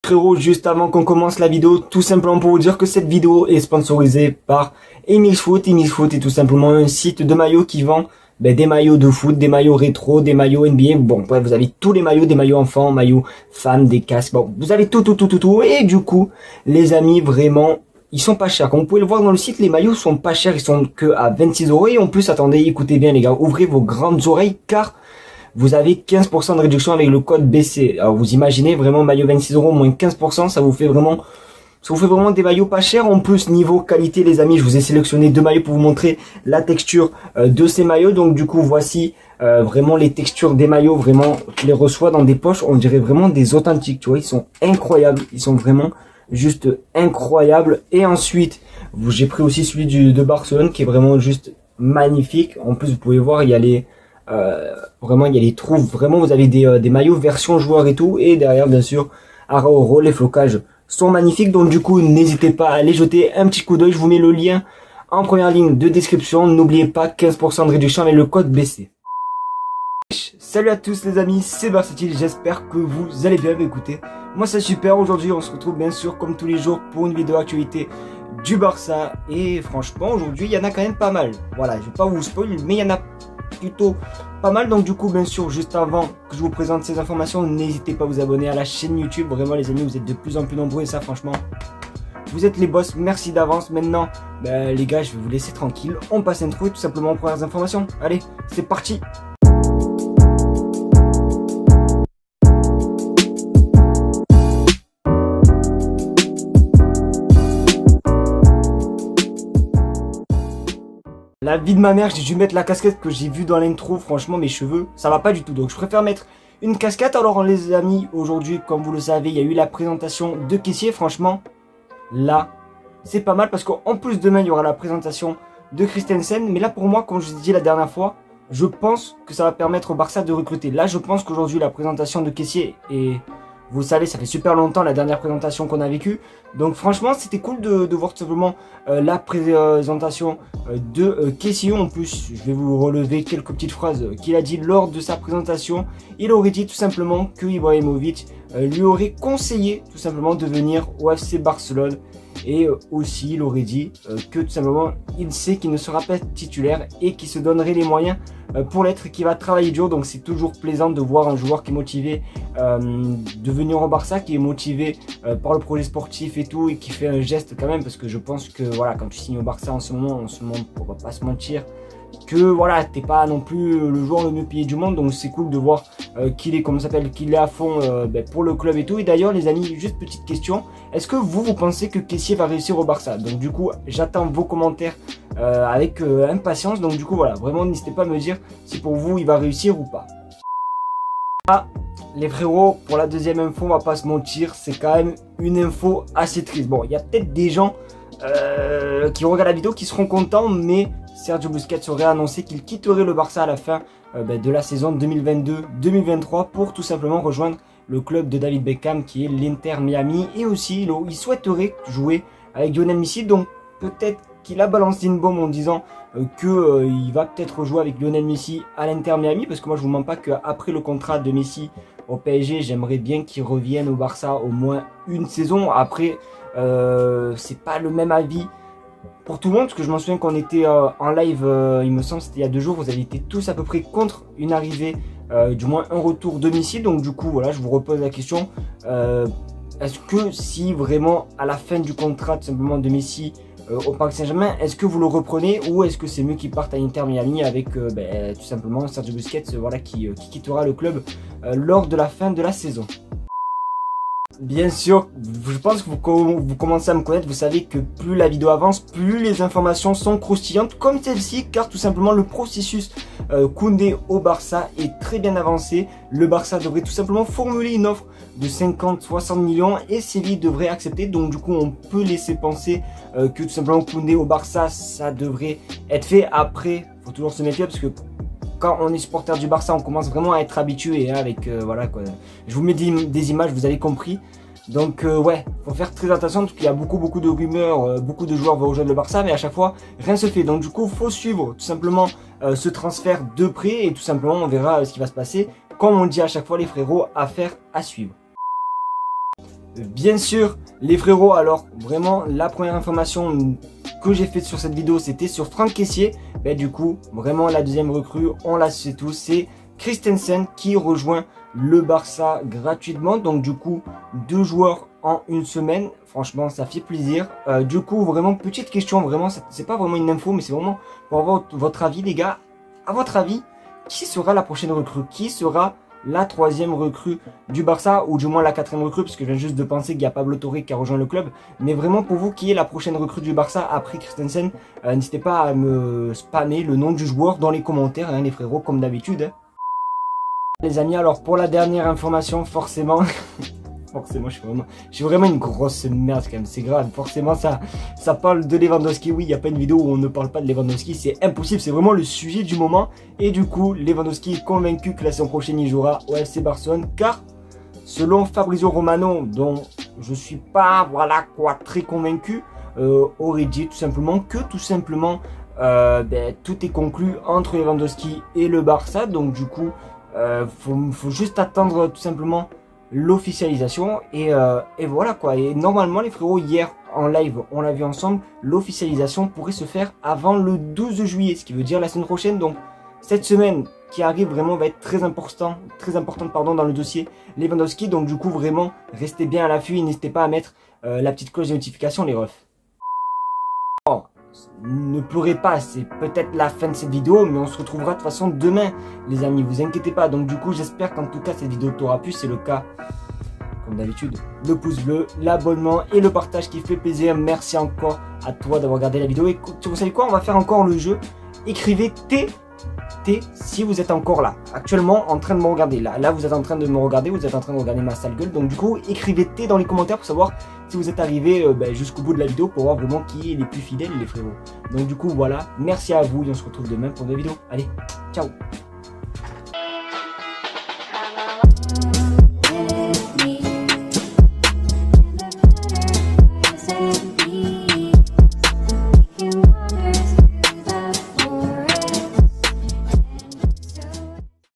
Frérot, juste avant qu'on commence la vidéo, tout simplement pour vous dire que cette vidéo est sponsorisée par Emilsfoot. Emilsfoot est tout simplement un site de maillots qui vend des maillots de foot, des maillots rétro, des maillots NBA. Bon, bref, vous avez tous les maillots, des maillots enfants, maillots femmes, des casques. Bon, vous avez tout. Et du coup, les amis, vraiment, ils sont pas chers. Comme vous pouvez le voir dans le site, les maillots sont pas chers. Ils sont que à 26 €. Et en plus, attendez, écoutez bien les gars, ouvrez vos grandes oreilles car vous avez 15% de réduction avec le code BC. Alors vous imaginez vraiment maillot 26 € moins 15%, ça vous fait vraiment des maillots pas chers. En plus niveau qualité les amis, je vous ai sélectionné deux maillots pour vous montrer la texture de ces maillots. Donc du coup voici vraiment les textures des maillots, vraiment je les reçois dans des poches, on dirait vraiment des authentiques, tu vois, ils sont incroyables, ils sont vraiment juste incroyables. Et ensuite j'ai pris aussi celui de Barcelone qui est vraiment juste magnifique. En plus vous pouvez voir il y a les vraiment il y a les trous, vraiment vous avez des maillots version joueur et tout, et derrière bien sûr Araujo, les flocages sont magnifiques. Donc du coup n'hésitez pas à aller jeter un petit coup d'œil, je vous mets le lien en première ligne de description. N'oubliez pas 15% de réduction avec le code BC. Salut à tous les amis, c'est Versatile, j'espère que vous allez bien. Écoutez, moi c'est super, aujourd'hui on se retrouve bien sûr comme tous les jours pour une vidéo actualité du Barça, et franchement aujourd'hui il y en a quand même pas mal. Voilà, je vais pas vous spoiler mais il y en a plutôt pas mal. Donc du coup bien sûr juste avant que je vous présente ces informations, n'hésitez pas à vous abonner à la chaîne YouTube. Vraiment les amis, vous êtes de plus en plus nombreux et ça franchement vous êtes les boss, merci d'avance. Maintenant les gars, je vais vous laisser tranquille, on passe intro et tout simplement aux premières informations. Allez, c'est parti. La vie de ma mère, j'ai dû mettre la casquette que j'ai vue dans l'intro. Franchement, mes cheveux, ça va pas du tout. Donc, je préfère mettre une casquette. Alors, les amis, aujourd'hui, comme vous le savez, il y a eu la présentation de Kessié. Franchement, là, c'est pas mal parce qu'en plus, demain, il y aura la présentation de Christensen. Mais là, pour moi, comme je vous ai dit la dernière fois, je pense que ça va permettre au Barça de recruter. Là, je pense qu'aujourd'hui, la présentation de Kessié est... Vous savez, ça fait super longtemps la dernière présentation qu'on a vécue. Donc franchement, c'était cool de voir tout simplement la présentation de Kessié. En plus, je vais vous relever quelques petites phrases qu'il a dit lors de sa présentation. Il aurait dit tout simplement que Ibrahimovic lui aurait conseillé tout simplement de venir au FC Barcelone. Et aussi, il aurait dit que tout simplement, il sait qu'il ne sera pas titulaire et qu'il se donnerait les moyens pour l'être et qu'il va travailler dur. Donc c'est toujours plaisant de voir un joueur qui est motivé de venir au Barça, qui est motivé par le projet sportif et tout, et qui fait un geste quand même, parce que je pense que voilà, quand tu signes au Barça en ce moment, on va pas se mentir, que voilà, t'es pas non plus le joueur le mieux payé du monde. Donc c'est cool de voir qu'il est, comment ça s'appelle, qu'il est à fond pour le club et tout. Et d'ailleurs les amis, juste petite question, est-ce que vous pensez que Kessié va réussir au Barça? Donc du coup j'attends vos commentaires avec impatience. Donc du coup voilà, vraiment n'hésitez pas à me dire si pour vous il va réussir ou pas. Ah, les frérots, pour la deuxième info, on va pas se mentir, c'est quand même une info assez triste. Bon, il y a peut-être des gens qui regardent la vidéo qui seront contents, mais Sergio Busquets aurait annoncé qu'il quitterait le Barça à la fin de la saison 2022-2023 pour tout simplement rejoindre le club de David Beckham qui est l'Inter Miami. Et aussi il souhaiterait jouer avec Lionel Messi. Donc peut-être qu'il a balancé une bombe en disant qu'il va peut-être jouer avec Lionel Messi à l'Inter Miami, parce que moi je vous mens pas qu'après le contrat de Messi au PSG, j'aimerais bien qu'il revienne au Barça au moins une saison. Après c'est pas le même avis pour tout le monde, parce que je m'en souviens qu'on était en live, il me semble c'était il y a 2 jours, vous avez été tous à peu près contre une arrivée, du moins un retour domicile. Donc du coup voilà, je vous repose la question, est-ce que si vraiment à la fin du contrat tout simplement de Messi au Paris Saint-Germain, est-ce que vous le reprenez, ou est-ce que c'est mieux qu'il parte à Inter Miami avec tout simplement Sergio Busquets voilà, qui quittera le club lors de la fin de la saison? Bien sûr, je pense que vous commencez à me connaître, vous savez que plus la vidéo avance, plus les informations sont croustillantes comme celle-ci, car tout simplement le processus Koundé au Barça est très bien avancé. Le Barça devrait tout simplement formuler une offre de 50-60 millions et Séville devrait accepter. Donc du coup on peut laisser penser que tout simplement Koundé au Barça, ça devrait être fait. Après, faut toujours se méfier parce que quand on est supporter du Barça, on commence vraiment à être habitué avec voilà quoi. Je vous mets des images, vous avez compris. Donc ouais, faut faire très attention parce qu'il y a beaucoup de rumeurs, beaucoup de joueurs vont rejoindre le Barça, mais à chaque fois rien se fait. Donc du coup, faut suivre tout simplement ce transfert de près et tout simplement on verra ce qui va se passer. Comme on dit à chaque fois les frérots, affaire à suivre. Bien sûr, les frérots, alors vraiment la première information que j'ai faite sur cette vidéo, c'était sur Franck Kessié. Ben, du coup, vraiment la deuxième recrue, on la sait tous, c'est Christensen qui rejoint le Barça gratuitement. Donc du coup, 2 joueurs en une semaine, franchement ça fait plaisir. Du coup, vraiment petite question, vraiment c'est pas vraiment une info, mais c'est vraiment pour avoir votre avis les gars. À votre avis, qui sera la prochaine recrue? Qui sera la 3e recrue du Barça, ou du moins la 4e recrue, parce que je viens juste de penser qu'il y a Pablo Torre qui a rejoint le club. Mais vraiment pour vous, qui est la prochaine recrue du Barça après Christensen? N'hésitez pas à me spammer le nom du joueur dans les commentaires, hein, les frérots, comme d'habitude. Hein. Les amis, alors pour la dernière information, forcément, forcément je suis vraiment une grosse merde quand même, c'est grave, forcément ça parle de Lewandowski. Oui, il n'y a pas une vidéo où on ne parle pas de Lewandowski, c'est impossible, c'est vraiment le sujet du moment. Et du coup, Lewandowski est convaincu que la saison prochaine il jouera au FC Barcelone, car selon Fabrizio Romano, dont je suis pas, voilà quoi, très convaincu, aurait dit tout simplement que tout est conclu entre Lewandowski et le Barça. Donc du coup, faut juste attendre tout simplement l'officialisation et voilà quoi. Et normalement les frérots, hier en live on l'a vu ensemble, l'officialisation pourrait se faire avant le 12 juillet, ce qui veut dire la semaine prochaine. Donc cette semaine qui arrive vraiment va être très importante dans le dossier Lewandowski. Donc du coup vraiment restez bien à l'affût et n'hésitez pas à mettre la petite cloche de notification les refs. Ne pleurez pas, c'est peut-être la fin de cette vidéo, mais on se retrouvera de toute façon demain, les amis, vous inquiétez pas. Donc du coup, j'espère qu'en tout cas, cette vidéo t'aura plu, c'est le cas, comme d'habitude, le pouce bleu, l'abonnement et le partage qui fait plaisir. Merci encore à toi d'avoir regardé la vidéo. Et vous savez quoi, on va faire encore le jeu. Écrivez T si vous êtes encore là, actuellement en train de me regarder. Là vous êtes en train de me regarder, vous êtes en train de regarder ma sale gueule. Donc du coup, écrivez T dans les commentaires pour savoir si vous êtes arrivé jusqu'au bout de la vidéo, pour voir vraiment qui est les plus fidèles, les frérots. Donc du coup voilà, merci à vous et on se retrouve demain pour une vidéo. Allez, ciao.